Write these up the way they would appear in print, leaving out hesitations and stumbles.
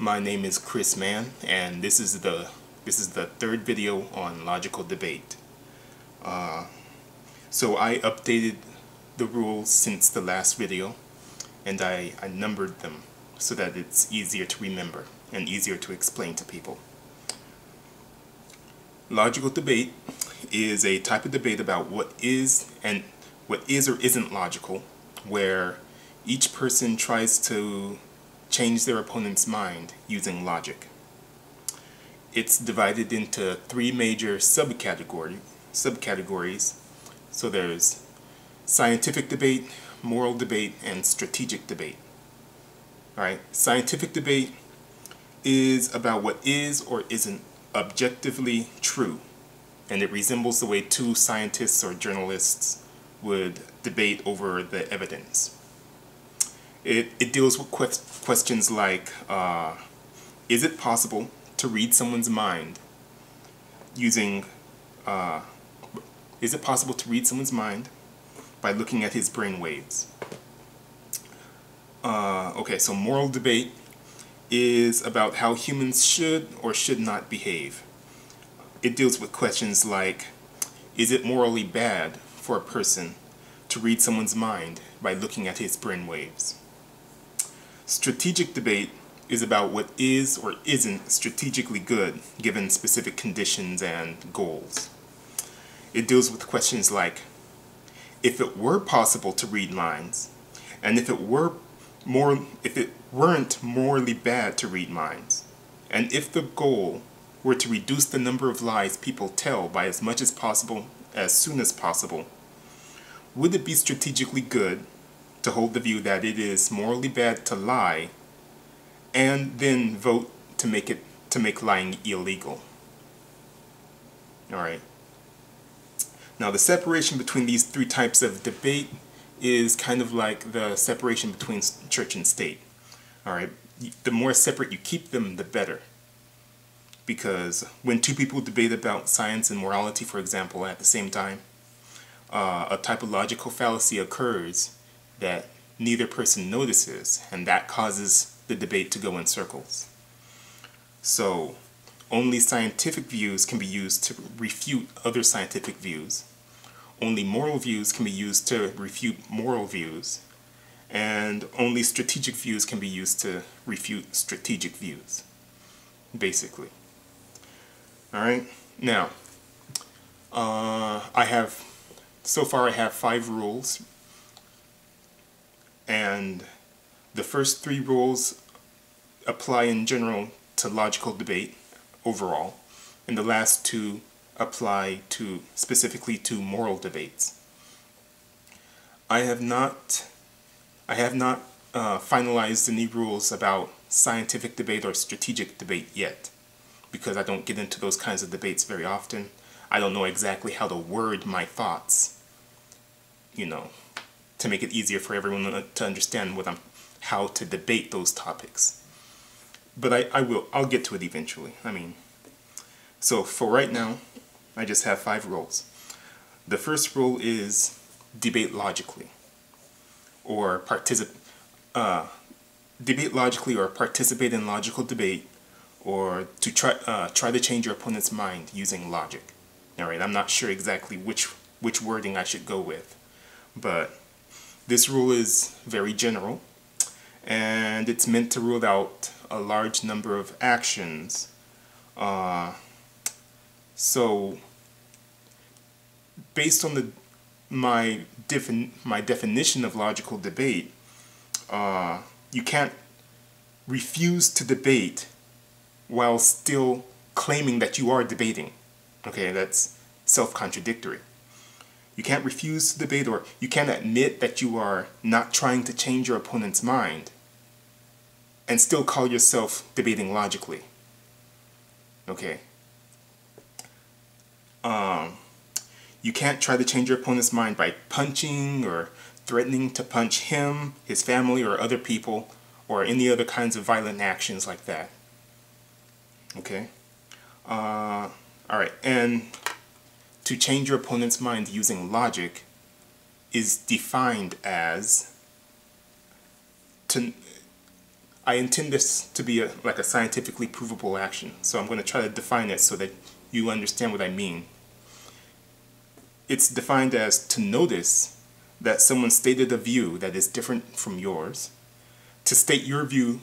My name is Chris Mann, and this is the third video on logical debate. So I updated the rules since the last video, and I numbered them so that it's easier to remember and easier to explain to people. Logical debate is a type of debate about what is or isn't logical, where each person tries to change their opponent's mind using logic. It's divided into three major subcategories. So there's scientific debate, moral debate, and strategic debate. Alright, scientific debate is about what is or isn't objectively true, and it resembles the way two scientists or journalists would debate over the evidence. It deals with questions like, is it possible to read someone's mind using, is it possible to read someone's mind by looking at his brain waves? Okay, so moral debate is about how humans should or should not behave. It deals with questions like, is it morally bad for a person to read someone's mind by looking at his brain waves? Strategic debate is about what is or isn't strategically good given specific conditions and goals. It deals with questions like, if it were possible to read minds, and if it weren't morally bad to read minds, and if the goal were to reduce the number of lies people tell by as much as possible as soon as possible, would it be strategically good to hold the view that it is morally bad to lie and then vote to make lying illegal? Alright. Now the separation between these three types of debate is kind of like the separation between church and state. Alright, the more separate you keep them, the better. Because when two people debate about science and morality, for example, at the same time, a type of logical fallacy occurs that neither person notices, and that causes the debate to go in circles. So, only scientific views can be used to refute other scientific views. Only moral views can be used to refute moral views. And only strategic views can be used to refute strategic views, basically. Alright, now, so far I have 5 rules, and the first 3 rules apply in general to logical debate overall, and the last 2 apply specifically to moral debates. I have not finalized any rules about scientific debate or strategic debate yet, because I don't get into those kinds of debates very often. I don't know exactly how to word my thoughts, to make it easier for everyone to understand how to debate those topics. But I'll get to it eventually. So for right now, I just have 5 rules. The first rule is debate logically, or participate in logical debate, or to try to change your opponent's mind using logic. Alright, I'm not sure exactly which wording I should go with, but this rule is very general, and it's meant to rule out a large number of actions. So, based on my definition of logical debate, you can't refuse to debate while still claiming that you are debating. Okay, that's self-contradictory. You can't refuse to debate, or you can't admit that you are not trying to change your opponent's mind and still call yourself debating logically. Okay. You can't try to change your opponent's mind by punching or threatening to punch him, his family, or other people, or any other kinds of violent actions like that. Okay? Alright, and to change your opponent's mind using logic is defined as I intend this to be like a scientifically provable action. So I'm going to try to define it so that you understand what I mean. It's defined as to notice that someone stated a view that is different from yours, to state your view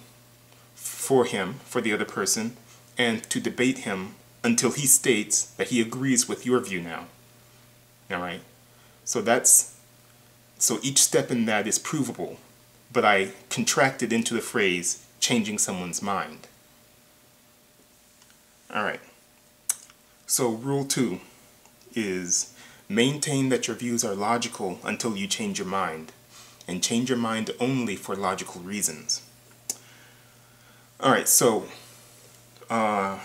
for him, for the other person, and to debate him until he states that he agrees with your view now. All right? So each step in that is provable, but I contracted into the phrase changing someone's mind. All right. So rule 2 is maintain that your views are logical until you change your mind, and change your mind only for logical reasons. All right, so let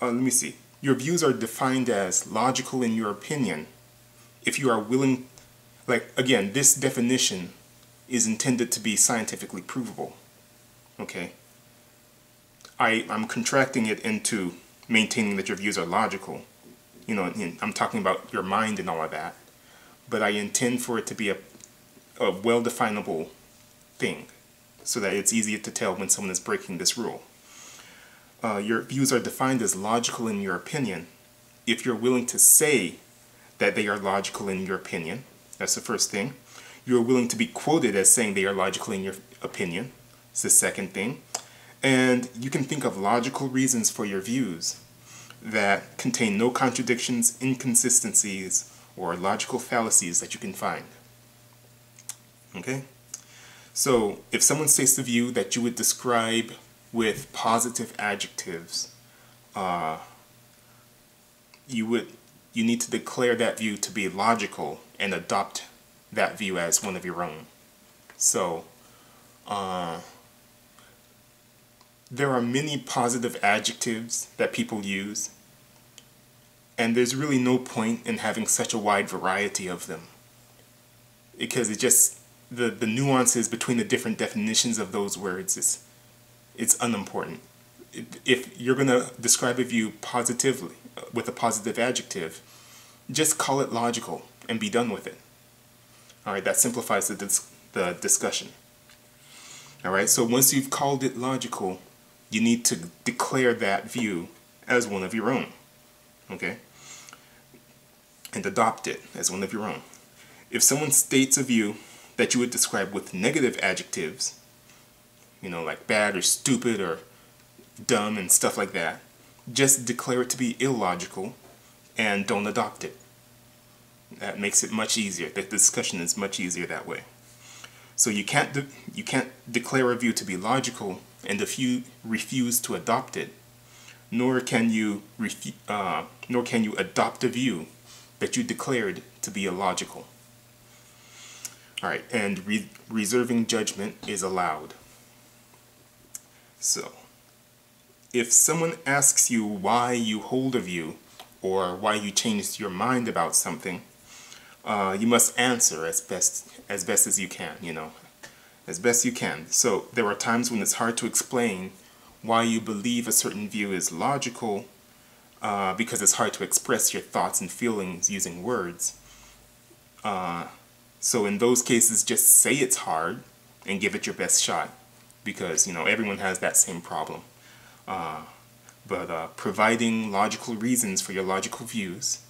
me see. Your views are defined as logical in your opinion if you are willing, like, again, this definition is intended to be scientifically provable. Okay? I'm contracting it into maintaining that your views are logical. You know, I'm talking about your mind and all of that. But I intend for it to be a well-definable thing so that it's easier to tell when someone is breaking this rule. Your views are defined as logical in your opinion if you're willing to say that they are logical in your opinion. That's the first thing. You're willing to be quoted as saying they are logical in your opinion. It's the second thing. And you can think of logical reasons for your views that contain no contradictions, inconsistencies, or logical fallacies that you can find. Okay? So if someone states the view that you would describe with positive adjectives, you need to declare that view to be logical and adopt that view as one of your own. So there are many positive adjectives that people use, and there's really no point in having such a wide variety of them, because it just the nuances between the different definitions of those words it's unimportant. If you're going to describe a view positively with a positive adjective, just call it logical and be done with it. All right, that simplifies the discussion. All right, so once you've called it logical, you need to declare that view as one of your own. Okay? And adopt it as one of your own. If someone states a view that you would describe with negative adjectives, you know, like bad or stupid or dumb and stuff like that, just declare it to be illogical and don't adopt it. That makes it much easier. The discussion is much easier that way. So you can't declare a view to be logical and if you refuse to adopt it, nor can you adopt a view that you declared to be illogical. All right, and reserving judgment is allowed. So, if someone asks you why you hold a view or why you changed your mind about something, you must answer as best as you can, you know, as best you can. So there are times when it's hard to explain why you believe a certain view is logical because it's hard to express your thoughts and feelings using words. So in those cases, just say it's hard and give it your best shot, because, you know, everyone has that same problem. But providing logical reasons for your logical views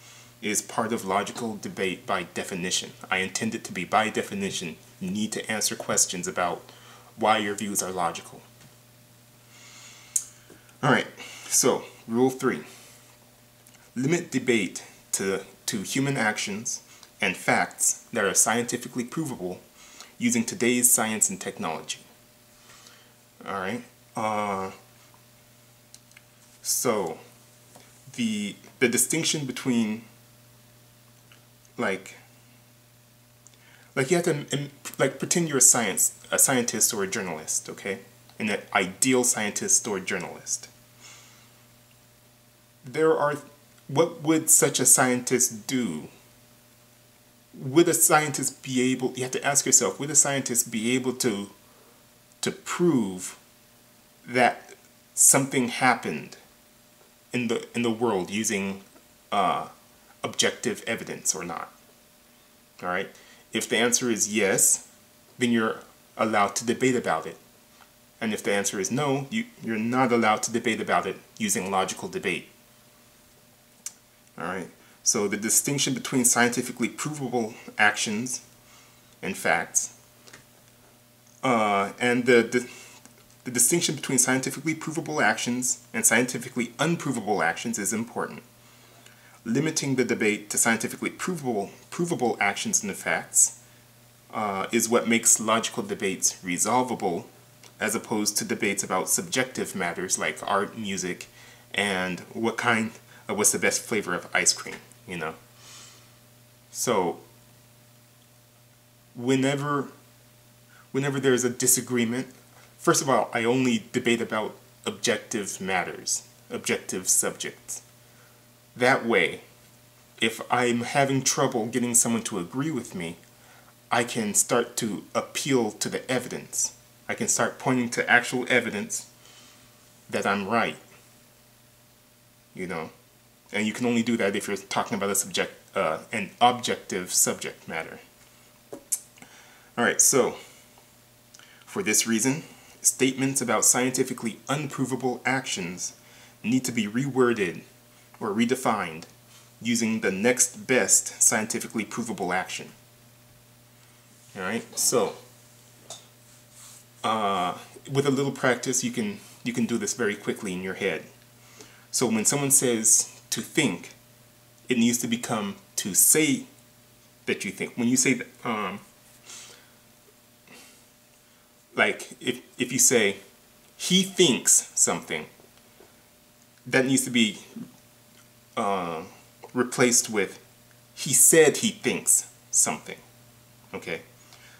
is part of logical debate by definition. I intend it to be by definition. You need to answer questions about why your views are logical. All right, so rule 3. Limit debate to human actions and facts that are scientifically provable using today's science and technology. All right. So the distinction between like you have to pretend you're a scientist or a journalist, okay? An ideal scientist or journalist. What would such a scientist do? Would a scientist be able? You have to ask yourself: would a scientist be able to prove that something happened in the world using objective evidence or not? All right. If the answer is yes, then you're allowed to debate about it. And if the answer is no, you're not allowed to debate about it using logical debate. All right. So the distinction between scientifically provable actions and facts, and the distinction between scientifically provable actions and scientifically unprovable actions is important. Limiting the debate to scientifically provable actions and facts is what makes logical debates resolvable, as opposed to debates about subjective matters like art, music, and what's the best flavor of ice cream, you know? So whenever there's a disagreement, first of all, I only debate about objective matters, objective subjects. That way, if I'm having trouble getting someone to agree with me, I can start to appeal to the evidence. I can start pointing to actual evidence that I'm right, you know? And you can only do that if you're talking about an objective subject matter. All right, so for this reason, statements about scientifically unprovable actions need to be reworded or redefined using the next best scientifically provable action. All right, so with a little practice, you can do this very quickly in your head. So when someone says to think, it needs to become to say that you think. When you say that, like if you say he thinks something, that needs to be replaced with he said he thinks something. Okay,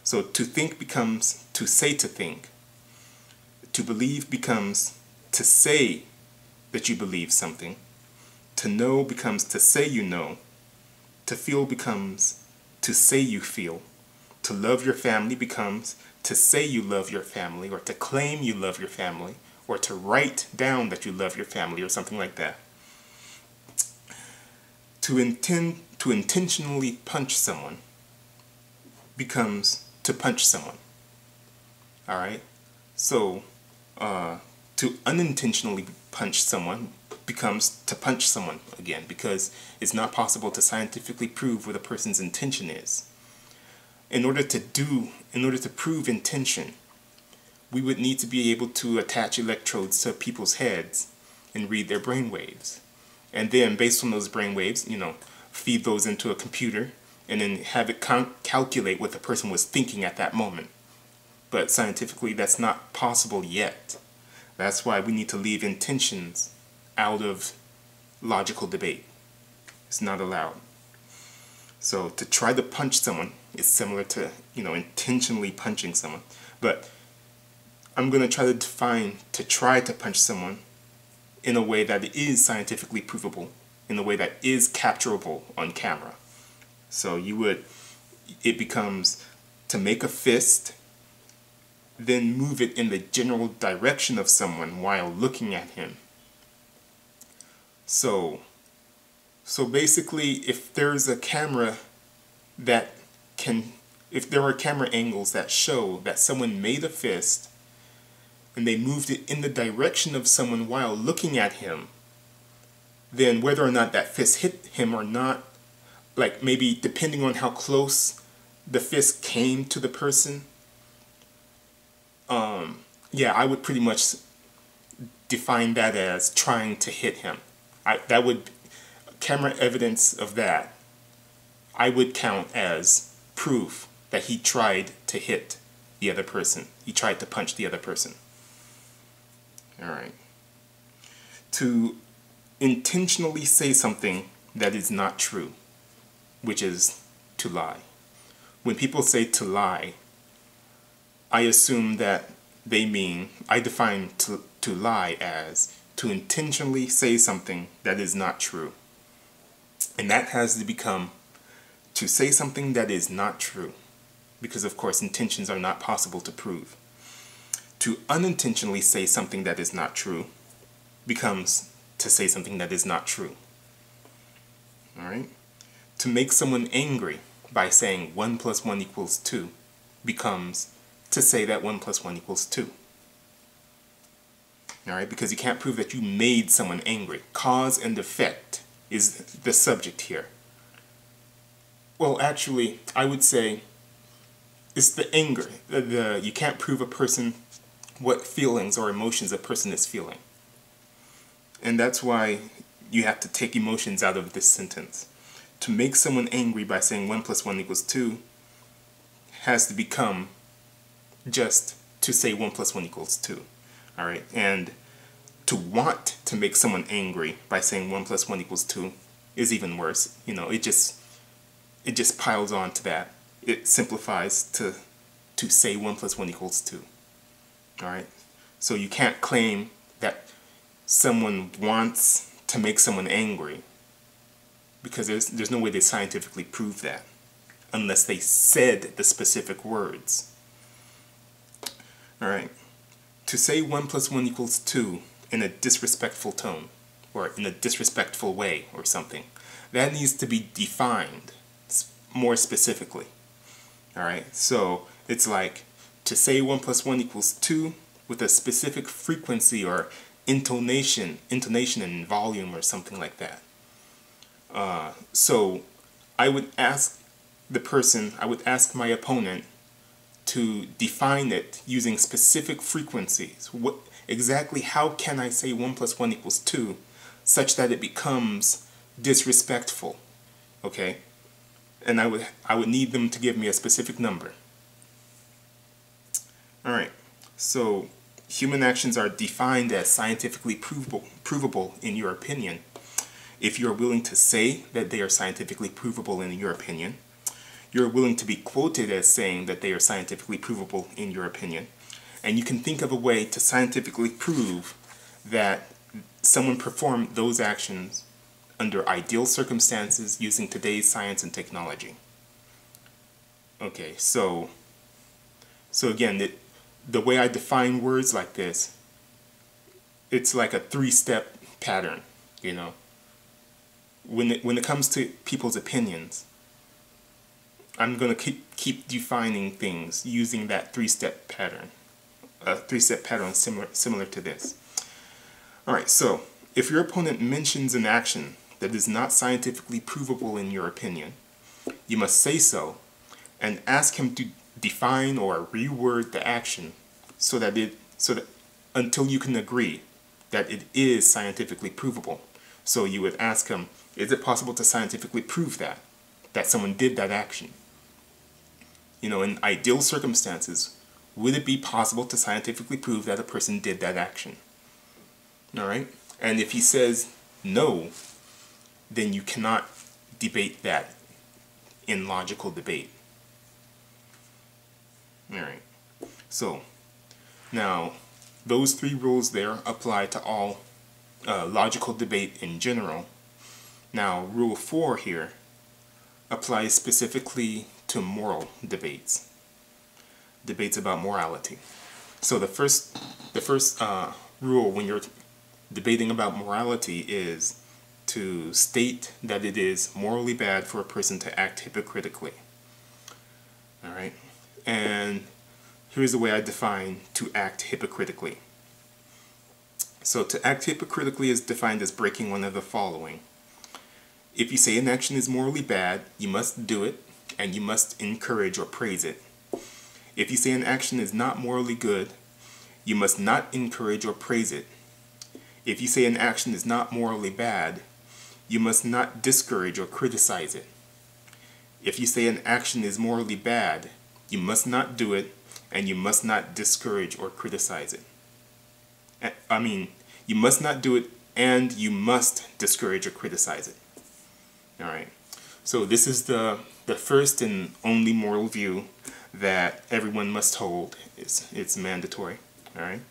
so to think becomes to say to think. To believe becomes to say that you believe something. To know becomes to say you know. To feel becomes to say you feel. To love your family becomes to say you love your family, or to claim you love your family, or to write down that you love your family, or something like that. To intentionally punch someone becomes to punch someone. All right? So to unintentionally punch someone becomes to punch someone again, because it's not possible to scientifically prove what a person's intention is. In order to prove intention, we would need to be able to attach electrodes to people's heads and read their brain waves. And then, based on those brain waves, feed those into a computer and then have it calculate what the person was thinking at that moment. But scientifically, that's not possible yet. That's why we need to leave intentions out of logical debate. It's not allowed. So to try to punch someone is similar to, intentionally punching someone. But I'm going to try to define to try to punch someone in a way that is scientifically provable, in a way that is capturable on camera. So it becomes to make a fist, then move it in the general direction of someone while looking at him. So basically, if there's a camera if there are camera angles that show that someone made a fist and they moved it in the direction of someone while looking at him, then whether or not that fist hit him or not, like maybe depending on how close the fist came to the person, I would pretty much define that as trying to hit him. Camera evidence of that, I would count as proof that he tried to hit the other person. He tried to punch the other person. All right. To intentionally say something that is not true, which is to lie. When people say to lie, I assume that I define to lie as to intentionally say something that is not true. And that has to become to say something that is not true. Because of course intentions are not possible to prove. To unintentionally say something that is not true becomes to say something that is not true. All right? To make someone angry by saying 1 plus 1 equals 2 becomes to say that 1 plus 1 equals 2. Alright, because you can't prove that you made someone angry. Cause and effect is the subject here. Well, actually, I would say it's the anger. You can't prove a person what feelings or emotions a person is feeling. And that's why you have to take emotions out of this sentence. To make someone angry by saying 1 plus 1 equals 2 has to become just to say 1 plus 1 equals 2. Alright, and to want to make someone angry by saying 1 plus 1 equals 2 is even worse. You know, it just piles on to that. It simplifies to say 1 plus 1 equals 2. Alright, so you can't claim that someone wants to make someone angry, because there's no way they scientifically prove that unless they said the specific words. Alright, to say 1 plus 1 equals 2 in a disrespectful tone, or in a disrespectful way or something, that needs to be defined more specifically. Alright, so it's like to say 1 plus 1 equals 2 with a specific frequency or intonation and volume or something like that. So I would ask my opponent to define it using specific frequencies. How can I say 1 plus 1 equals 2 such that it becomes disrespectful? Okay? And I would need them to give me a specific number. Alright, so human actions are defined as scientifically provable in your opinion. If you're willing to say that they are scientifically provable in your opinion, you're willing to be quoted as saying that they are scientifically provable in your opinion, and you can think of a way to scientifically prove that someone performed those actions under ideal circumstances using today's science and technology. Okay, so again, the way I define words like this, it's like a three-step pattern, you know. When it comes to people's opinions, I'm going to keep defining things using that three-step pattern. A three-step pattern similar to this. Alright, so if your opponent mentions an action that is not scientifically provable in your opinion, you must say so and ask him to define or reword the action so that until you can agree that it is scientifically provable. So you would ask him, is it possible to scientifically prove that someone did that action? You know, in ideal circumstances, would it be possible to scientifically prove that a person did that action? Alright? And if he says no, then you cannot debate that in logical debate. Alright. So, now, those three rules there apply to all logical debate in general. Now, Rule 4 here applies specifically to moral debates. Debates about morality. So the first rule when you're debating about morality is to state that it is morally bad for a person to act hypocritically. Alright? And here's the way I define to act hypocritically. So to act hypocritically is defined as breaking one of the following. If you say an action is morally bad, you must do it, and you must encourage or praise it. If you say an action is not morally good, you must not encourage or praise it. If you say an action is not morally bad, you must not discourage or criticize it. If you say an action is morally bad, you must not do it, and you must not discourage or criticize it. I mean, you must not do it, and you must discourage or criticize it. Alright, so this is the first and only moral view that everyone must hold. It's mandatory. Alright,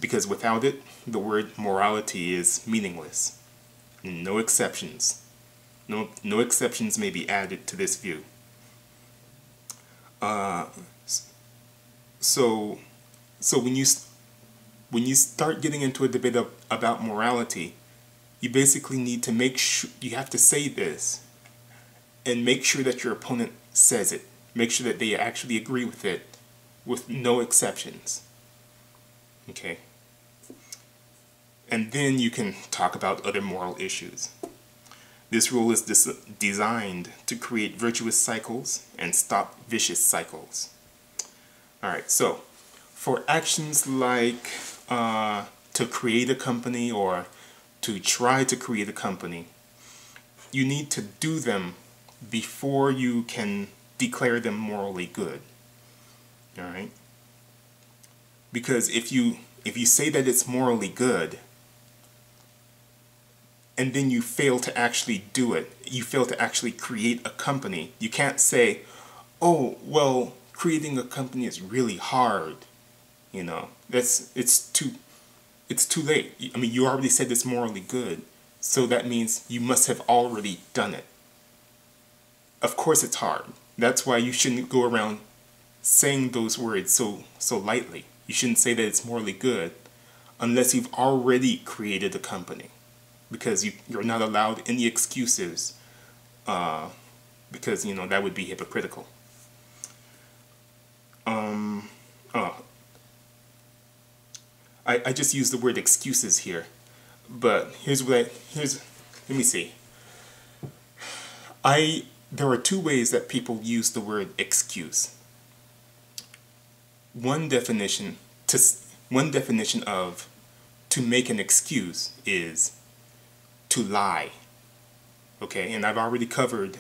because without it, the word morality is meaningless. No exceptions. No exceptions may be added to this view. So when you start getting into a debate about morality, you basically need to make sure, you have to say this. and make sure that your opponent says it. Make sure that they actually agree with it with no exceptions. Okay? And then you can talk about other moral issues. This rule is designed to create virtuous cycles and stop vicious cycles. Alright, so for actions like to create a company or to try to create a company, you need to do them before you can declare them morally good. Alright? Because if you say that it's morally good, and then you fail to actually do it, you fail to actually create a company, you can't say, oh, well, creating a company is really hard. You know, it's too late. I mean, you already said it's morally good, so that means you must have already done it. Of course it's hard. That's why you shouldn't go around saying those words so lightly. You shouldn't say that it's morally good unless you've already created a company, because you're not allowed any excuses, because, you know, that would be hypocritical. I just used the word excuses here, but let me see. There are two ways that people use the word excuse. One definition of to make an excuse is to lie. Okay, and I've already covered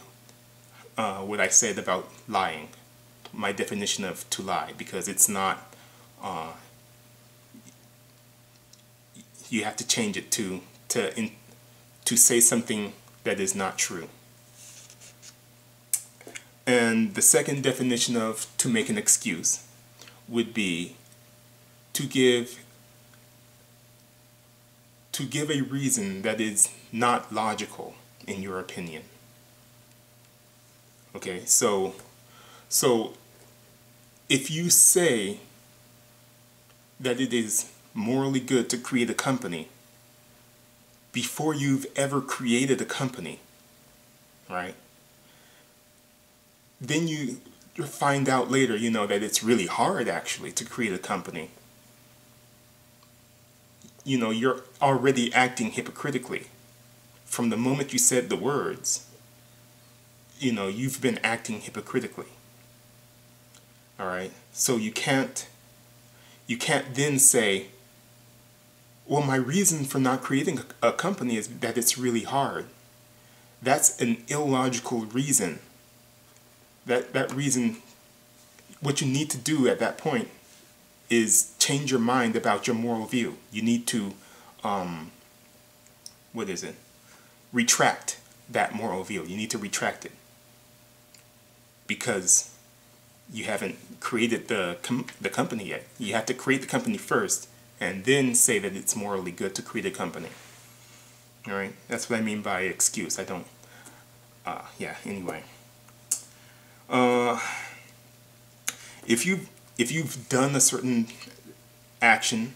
what I said about lying, my definition of to lie, because it's not, you have to change it to say something that is not true. And the second definition of to make an excuse would be to give a reason that is not logical in your opinion. Okay, so if you say that it is morally good to create a company before you've ever created a company, right? Then you find out later, you know, that it's really hard actually to create a company. You know, you're already acting hypocritically. From the moment you said the words, you know, you've been acting hypocritically. All right? So you can't then say, well, my reason for not creating a company is that it's really hard. That's an illogical reason. That reason, what you need to do at that point is change your mind about your moral view. You need to, retract that moral view. You need to retract it, because you haven't created the company yet. You have to create the company first, and then say that it's morally good to create a company. All right, that's what I mean by excuse. I don't. Yeah. Anyway, if you've done a certain action,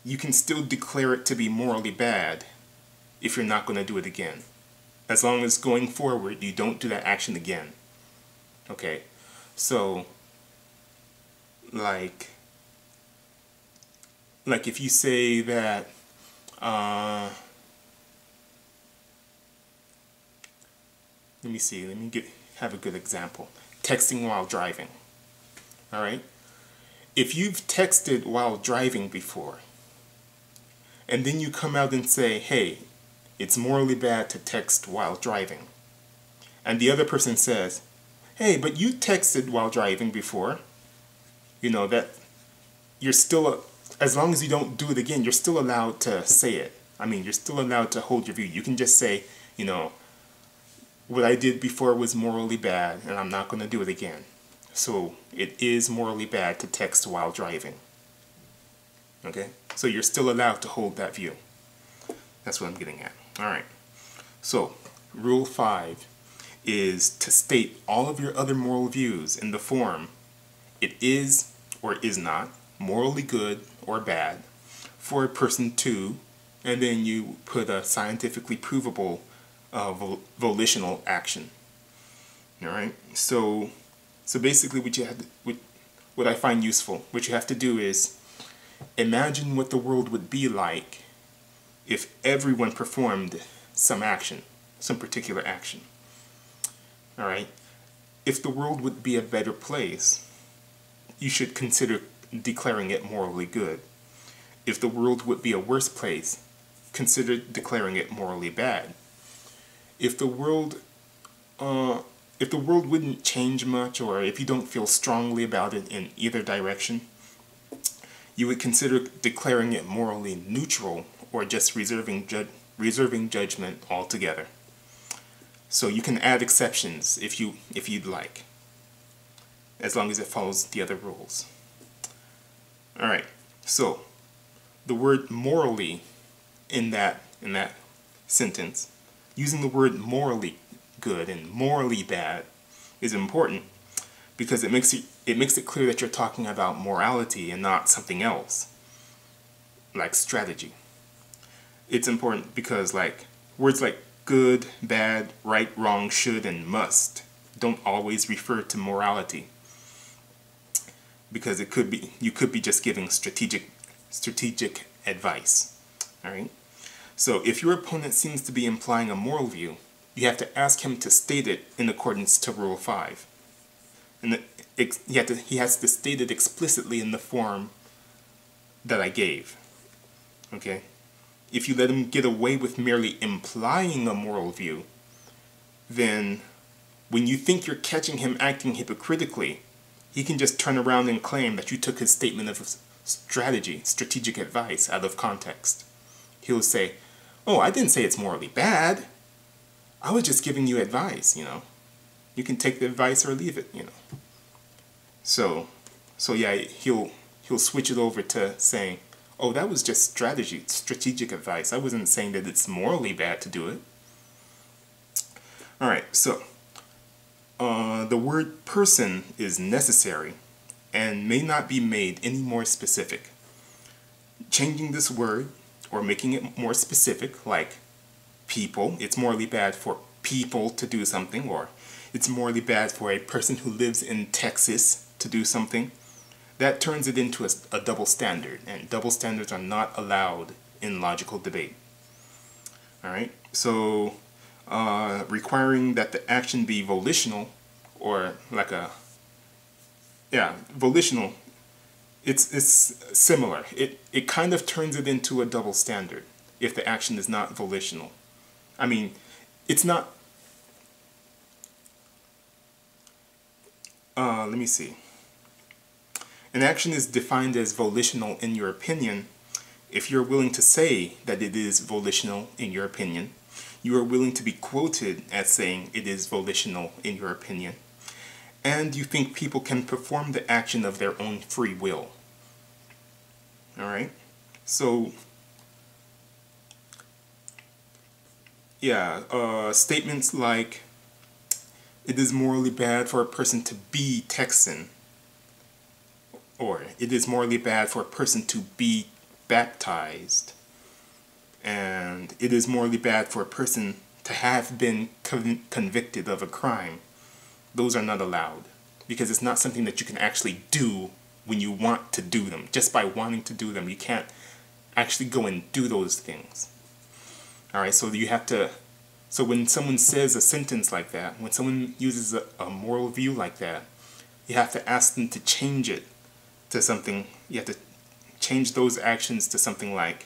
you can still declare it to be morally bad if you're not going to do it again, as long as going forward you don't do that action again. Okay, so like if you say that let me have a good example. Texting while driving. All right, if you've texted while driving before, and then you come out and say, hey, it's morally bad to text while driving, and the other person says, hey, but you texted while driving before, you know, that you're still, as long as you don't do it again, you're still allowed to say it. I mean, you're still allowed to hold your view. You can just say, you know, what I did before was morally bad, and I'm not going to do it again. So it is morally bad to text while driving. Okay? So you're still allowed to hold that view. That's what I'm getting at. All right. So rule 5 is to state all of your other moral views in the form, it is or is not morally good or bad for a person to, and then you put a scientifically provable volitional action. All right. So basically, what I find useful, what you have to do is imagine what the world would be like if everyone performed some action, some particular action. All right. If the world would be a better place, you should consider declaring it morally good. If the world would be a worse place, consider declaring it morally bad. If the world wouldn't change much, or if you don't feel strongly about it in either direction, you would consider declaring it morally neutral, or just reserving judgment altogether. So you can add exceptions if you'd like, as long as it follows the other rules. All right. So the word morally in that sentence, using the word morally good and morally bad, is important because it makes it clear that you're talking about morality and not something else, like strategy. It's important because words like good, bad, right, wrong, should, and must don't always refer to morality, because you could be just giving strategic advice. All right. So if your opponent seems to be implying a moral view, you have to ask him to state it in accordance to Rule 5. And he has to state it explicitly in the form that I gave. Okay? If you let him get away with merely implying a moral view, then when you think you're catching him acting hypocritically, he can just turn around and claim that you took his statement of strategic advice out of context. He'll say, "Oh, I didn't say it's morally bad. I was just giving you advice, You can take the advice or leave it, So yeah, he'll switch it over to saying, "Oh, that was just strategic advice. I wasn't saying that it's morally bad to do it." All right, so the word person is necessary and may not be made any more specific. Changing this word or making it more specific, like people, it's morally bad for people to do something, or it's morally bad for a person who lives in Texas to do something, that turns it into a double standard, and double standards are not allowed in logical debate. All right, so requiring that the action be volitional, or volitional, it's similar. It kind of turns it into a double standard if the action is not volitional. I mean, it's not. Let me see. An action is defined as volitional in your opinion if you're willing to say that it is volitional in your opinion. You are willing to be quoted as saying it is volitional in your opinion. And you think people can perform the action of their own free will. All right? So, yeah, statements like, "It is morally bad for a person to be Texan," or "It is morally bad for a person to be baptized," and "It is morally bad for a person to have been convicted of a crime." Those are not allowed, because it's not something that you can actually do when you want to do them. Just by wanting to do them, you can't actually go and do those things. All right, so so when someone says a sentence like that, when someone uses a moral view like that, you have to ask them to change it to something. You have to change those actions to something like,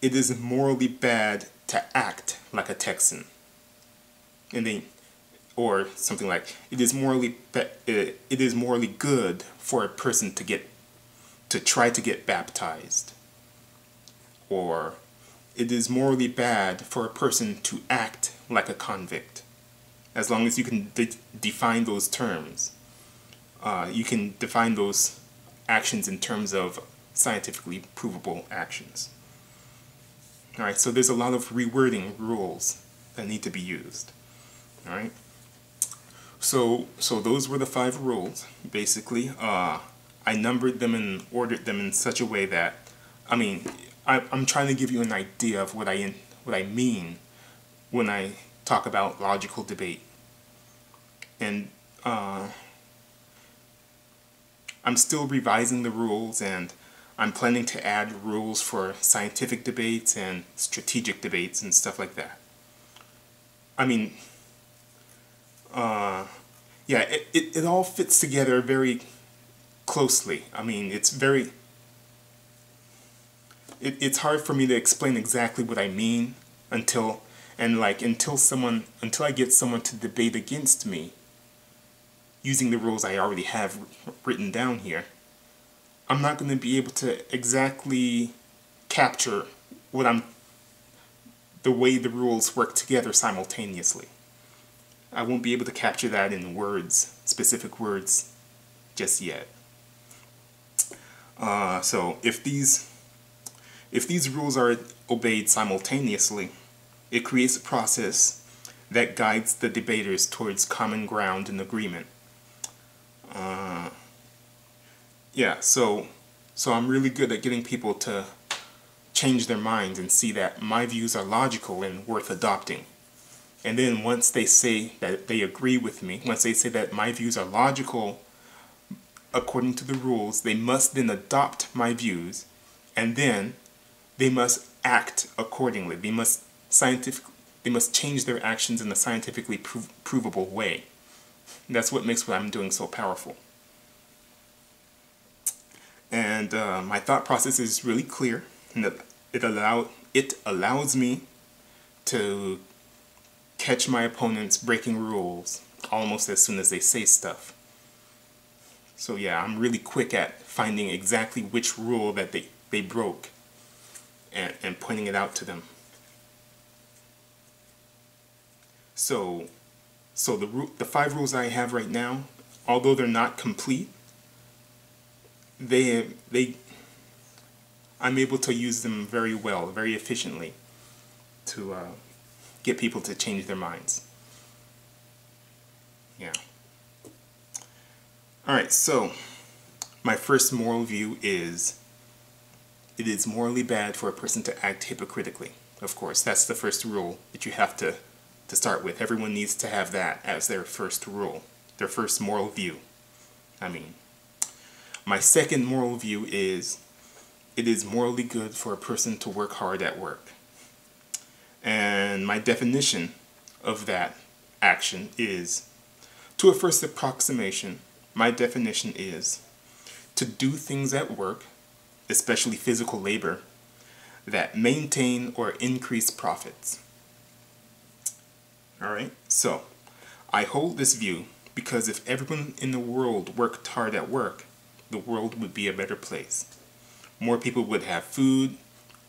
"It is morally bad to act like a Texan." And then, or something like, it is morally good for a person to try to get baptized. Or, "It is morally bad for a person to act like a convict." As long as you can define those terms, you can define those actions in terms of scientifically provable actions. All right, so there's a lot of rewording rules that need to be used. All right. So those were the 5 rules, basically. I numbered them and ordered them in such a way that, I'm trying to give you an idea of what what I mean when I talk about logical debate. And I'm still revising the rules, and I'm planning to add rules for scientific debates and strategic debates and stuff like that. I mean, yeah, it all fits together very closely. I mean, it's hard for me to explain exactly what I mean until I get someone to debate against me using the rules I already have written down here. I'm not going to be able to exactly capture the way the rules work together simultaneously. I won't be able to capture that in words, specific words, just yet. So if these rules are obeyed simultaneously, it creates a process that guides the debaters towards common ground and agreement. Yeah, so I'm really good at getting people to change their minds and see that my views are logical and worth adopting. And then once they say that they agree with me, once they say that my views are logical according to the rules, they must then adopt my views, and then they must act accordingly. They must change their actions in a scientifically provable way. And that's what makes what I'm doing so powerful. And my thought process is really clear, and it allows me to catch my opponents breaking rules almost as soon as they say stuff. So yeah, I'm really quick at finding exactly which rule that they broke and pointing it out to them. So the 5 rules I have right now, although they're not complete, I'm able to use them very well, very efficiently to get people to change their minds. Yeah. Alright, so my first moral view is it is morally bad for a person to act hypocritically. Of course, that's the first rule that you have to start with. Everyone needs to have that as their first rule, their first moral view. My second moral view is it is morally good for a person to work hard at work. And my definition of that action is, to a first approximation, my definition is to do things at work, especially physical labor, that maintain or increase profits. Alright, so I hold this view because if everyone in the world worked hard at work, the world would be a better place. More people would have food,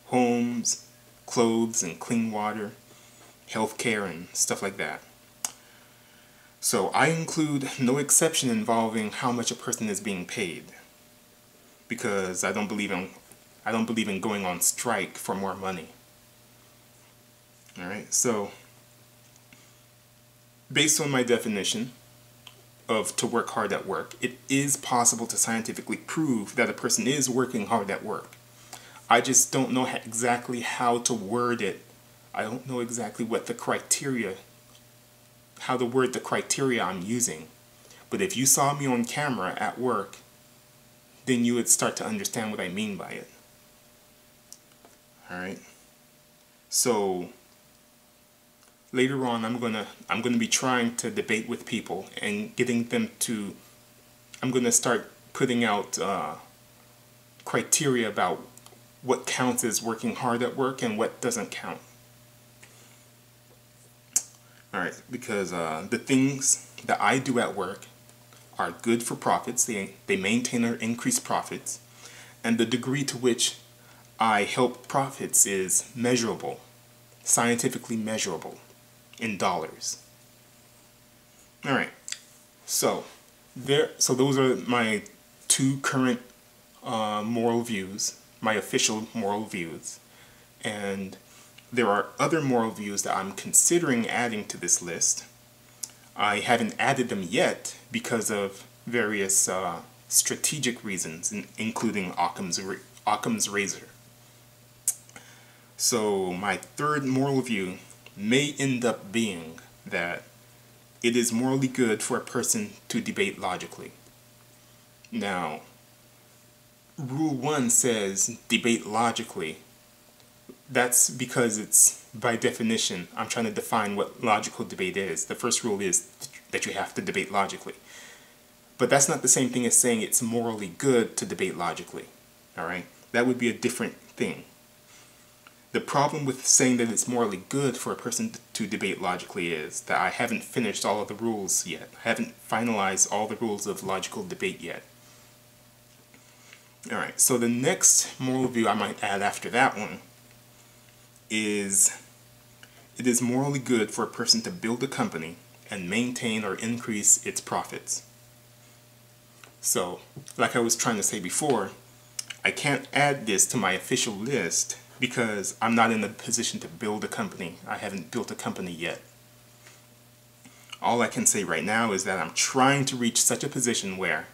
homes, clothes, and clean water, healthcare, and stuff like that. So I include no exception involving how much a person is being paid, because I don't believe in going on strike for more money. All right, so based on my definition of to work hard at work, it is possible to scientifically prove that a person is working hard at work. I just don't know exactly how to word it. I don't know exactly what the criteria, how to word the criteria I'm using. But if you saw me on camera at work, then you would start to understand what I mean by it. Alright? So later on I'm gonna be trying to debate with people and getting them to, I'm gonna start putting out criteria about what counts as working hard at work and what doesn't count. Alright, because the things that I do at work are good for profits, they maintain or increase profits, and the degree to which I help profits is measurable, scientifically measurable in dollars. Alright, so those are my 2 current moral views, my official moral views, and there are other moral views that I'm considering adding to this list. I haven't added them yet because of various strategic reasons, including Occam's razor. So my third moral view may end up being that it is morally good for a person to debate logically. Now, Rule 1 says debate logically. That's because it's, by definition, I'm trying to define what logical debate is. The first rule is that you have to debate logically. But that's not the same thing as saying it's morally good to debate logically. Alright? That would be a different thing. The problem with saying that it's morally good for a person to debate logically is that I haven't finished all of the rules yet. I haven't finalized all the rules of logical debate yet. Alright, so the next moral view I might add after that one is it is morally good for a person to build a company and maintain or increase its profits. So, like I was trying to say before, I can't add this to my official list because I'm not in a position to build a company. I haven't built a company yet. All I can say right now is that I'm trying to reach such a position where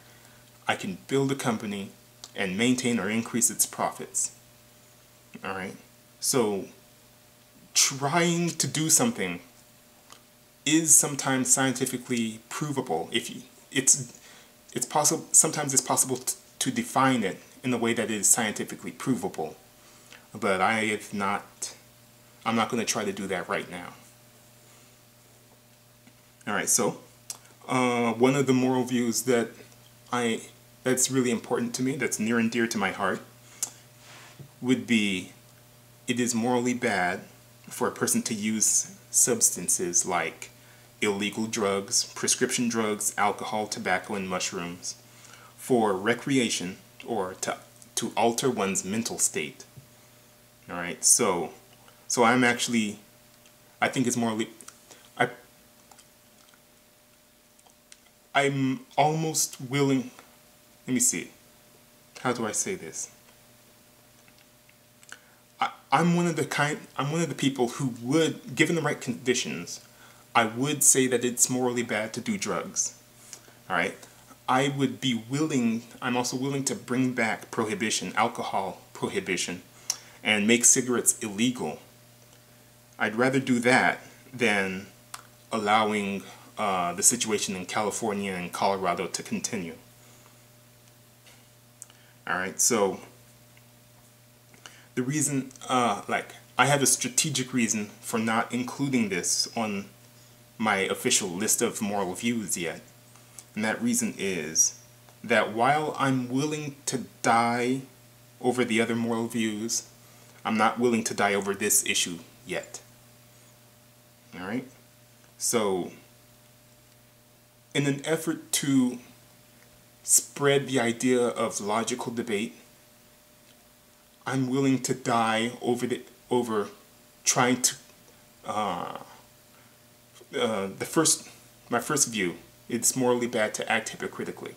I can build a company and maintain or increase its profits. Alright? So, trying to do something is sometimes scientifically provable. It's possible. Sometimes it's possible to define it in a way that is scientifically provable. But I'm not going to try to do that right now. Alright, so one of the moral views that's really important to me, that's near and dear to my heart, would be it is morally bad for a person to use substances like illegal drugs, prescription drugs, alcohol, tobacco, and mushrooms for recreation or to alter one's mental state. Alright, so I think it's morally, I'm almost willing, let me see, how do I say this? I'm one of the people who would, given the right conditions, I would say that it's morally bad to do drugs. Alright? I'm also willing to bring back prohibition, alcohol prohibition, and make cigarettes illegal. I'd rather do that than allowing the situation in California and Colorado to continue. Alright, so the reason, I have a strategic reason for not including this on my official list of moral views yet. And that reason is that while I'm willing to die over the other moral views, I'm not willing to die over this issue yet. Alright? So, in an effort to spread the idea of logical debate, I'm willing to die over trying to my first view, it's morally bad to act hypocritically.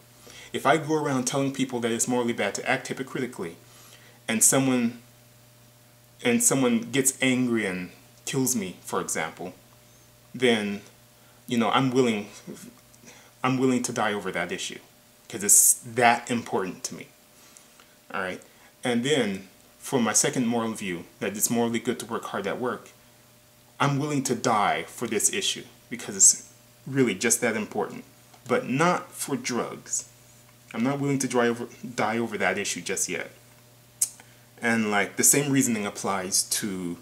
If I go around telling people that it's morally bad to act hypocritically, and someone gets angry and kills me, for example, then I'm willing to die over that issue because it's that important to me. All right, and then for my second moral view, that it's morally good to work hard at work, I'm willing to die for this issue because it's really just that important, but not for drugs. I'm not willing to die over that issue just yet. And the same reasoning applies to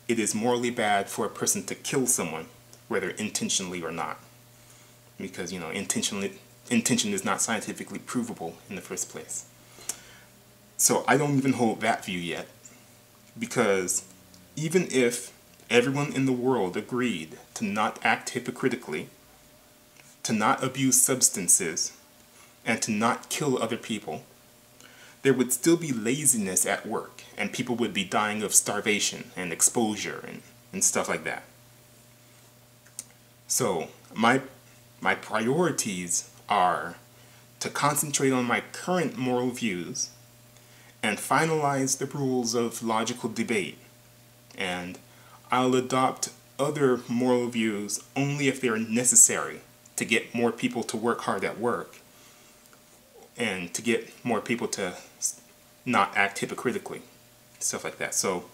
it is morally bad for a person to kill someone, whether intentionally or not. Because, intention is not scientifically provable in the first place. So I don't even hold that view yet. Because even if everyone in the world agreed to not act hypocritically, to not abuse substances, and to not kill other people, there would still be laziness at work, and people would be dying of starvation and exposure and stuff like that. So my priorities are to concentrate on my current moral views and finalize the rules of logical debate, and I'll adopt other moral views only if they are necessary to get more people to work hard at work and to get more people to not act hypocritically, stuff like that. So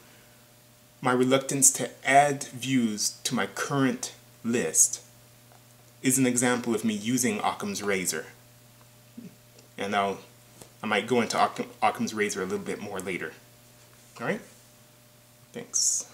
My reluctance to add views to my current list is an example of me using Occam's razor. And I might go into Occam's razor a little bit more later. All right? Thanks.